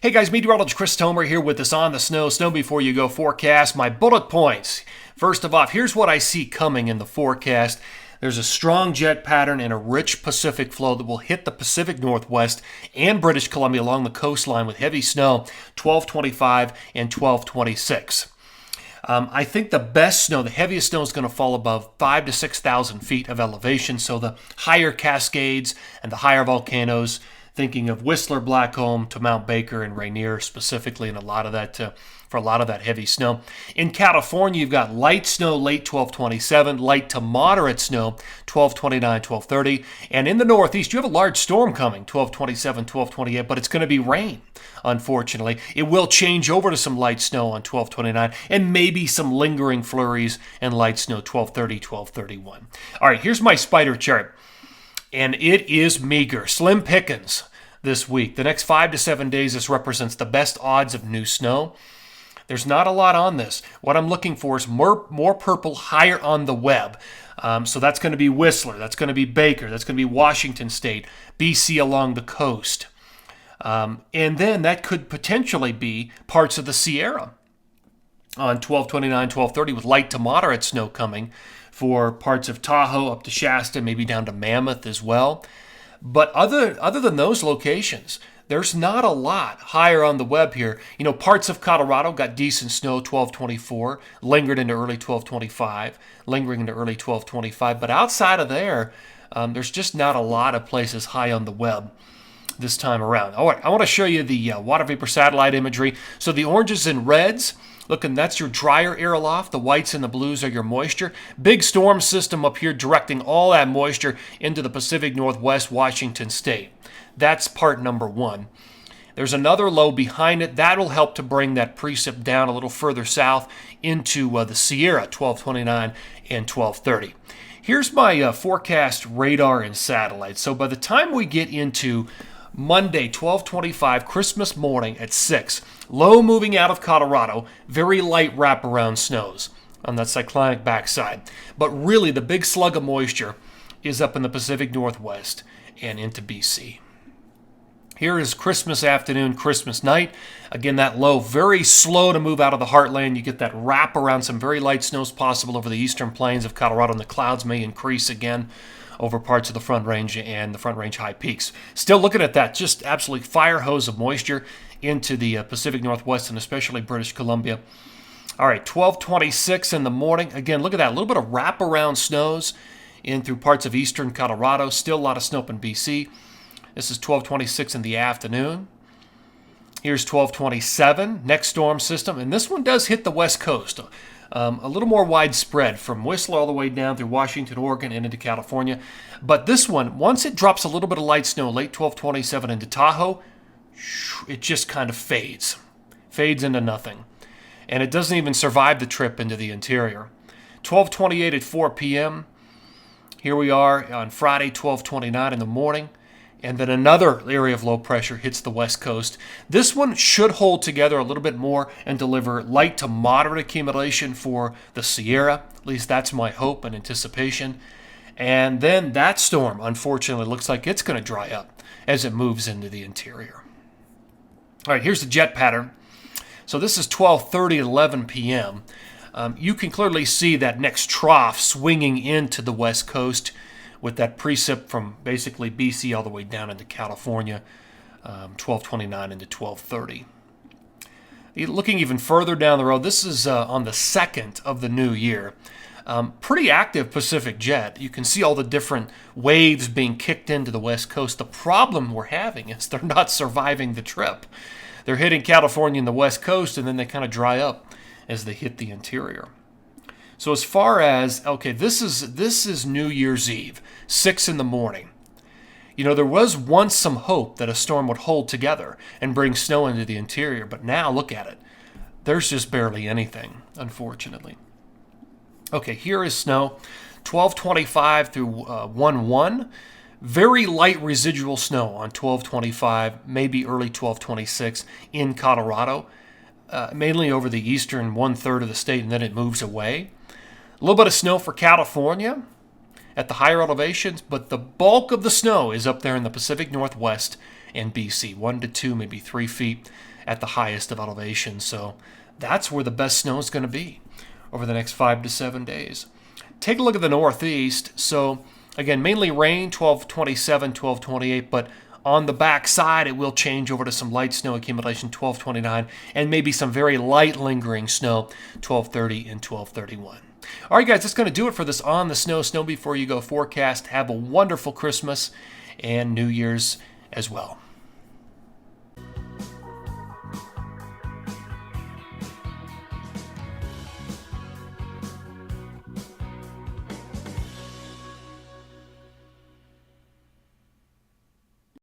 Hey guys, meteorologist Chris Tomer here with this On the Snow Before You Go forecast. My bullet points. First of all, here's what I see coming in the forecast. There's a strong jet pattern and a rich Pacific flow that will hit the Pacific Northwest and British Columbia along the coastline with heavy snow 1225 and 1226. I think the best snow, the heaviest snow is going to fall above 5,000 to 6,000 feet of elevation. So the higher Cascades and the higher volcanoes, thinking of Whistler, Blackcomb to Mount Baker and Rainier specifically, and for a lot of that heavy snow. In California, you've got light snow late 1227, light to moderate snow 1229, 1230. And in the Northeast, you have a large storm coming 1227, 1228, but it's going to be rain, unfortunately. It will change over to some light snow on 1229 and maybe some lingering flurries and light snow 1230, 1231. All right, here's my spider chart. And it is meager, slim pickings this week. The next 5 to 7 days, this represents the best odds of new snow. There's not a lot on this. What I'm looking for is more purple higher on the web. So that's going to be Whistler, that's going to be Baker, that's going to be Washington State, BC along the coast. And then that could potentially be parts of the Sierra on 1229, 1230 with light to moderate snow coming for parts of Tahoe up to Shasta, maybe down to Mammoth as well. But other than those locations, there's not a lot higher on the web here. You know, parts of Colorado got decent snow 1224, lingered into early 1225, lingering into early 1225. But outside of there, there's just not a lot of places high on the web this time around. All right, I want to show you the water vapor satellite imagery. So the oranges and reds, look, and that's your drier air aloft. The whites and the blues are your moisture. Big storm system up here directing all that moisture into the Pacific Northwest, Washington State. That's part number one. There's another low behind it. That'll help to bring that precip down a little further south into the Sierra, 1229 and 1230. Here's my forecast radar and satellite. So by the time we get into Monday, 1225, Christmas morning at 6, low moving out of Colorado, very light wraparound snows on that cyclonic backside. But really, the big slug of moisture is up in the Pacific Northwest and into BC. Here is Christmas afternoon, Christmas night. Again, that low, very slow to move out of the heartland. You get that wrap around, some very light snows possible over the eastern plains of Colorado, and the clouds may increase again over parts of the Front Range and the Front Range high peaks. Still looking at that, just absolutely fire hose of moisture into the Pacific Northwest and especially British Columbia. All right, 1226 in the morning. Again, look at that, a little bit of wraparound snows in through parts of eastern Colorado. Still a lot of snow up in BC. This is 1226 in the afternoon. Here's 1227, next storm system, and this one does hit the west coast. A little more widespread from Whistler all the way down through Washington, Oregon, and into California. But this one, once it drops a little bit of light snow, late 1227 into Tahoe, it just kind of fades into nothing. And it doesn't even survive the trip into the interior. 1228 at 4 p.m. Here we are on Friday, 1229 in the morning. And then another area of low pressure hits the west coast. This one should hold together a little bit more and deliver light to moderate accumulation for the Sierra. At least that's my hope and anticipation. And then that storm, unfortunately, looks like it's going to dry up as it moves into the interior. All right, here's the jet pattern. So this is 12:30 at 11 p.m. You can clearly see that next trough swinging into the west coast with that precip from basically BC all the way down into California, 1229 into 1230. Looking even further down the road, this is on the 2nd of the new year. Pretty active Pacific jet. You can see all the different waves being kicked into the west coast. The problem we're having is they're not surviving the trip. They're hitting California and the west coast, and then they kind of dry up as they hit the interior. So as far as, okay, this is New Year's Eve, 6 in the morning. You know, there was once some hope that a storm would hold together and bring snow into the interior, but now look at it. There's just barely anything, unfortunately. Okay, here is snow, 1225 through 1-1. Very light residual snow on 1225, maybe early 1226 in Colorado, mainly over the eastern 1/3 of the state, and then it moves away. A little bit of snow for California at the higher elevations, but the bulk of the snow is up there in the Pacific Northwest in BC, 1 to 2, maybe 3 feet at the highest of elevation. So that's where the best snow is going to be over the next 5 to 7 days. Take a look at the Northeast. So again, mainly rain, 1227, 1228, but on the back side, it will change over to some light snow accumulation, 1229, and maybe some very light lingering snow, 1230 and 1231. All right, guys, that's going to do it for this On the Snow Before You Go forecast. Have a wonderful Christmas and New Year's as well.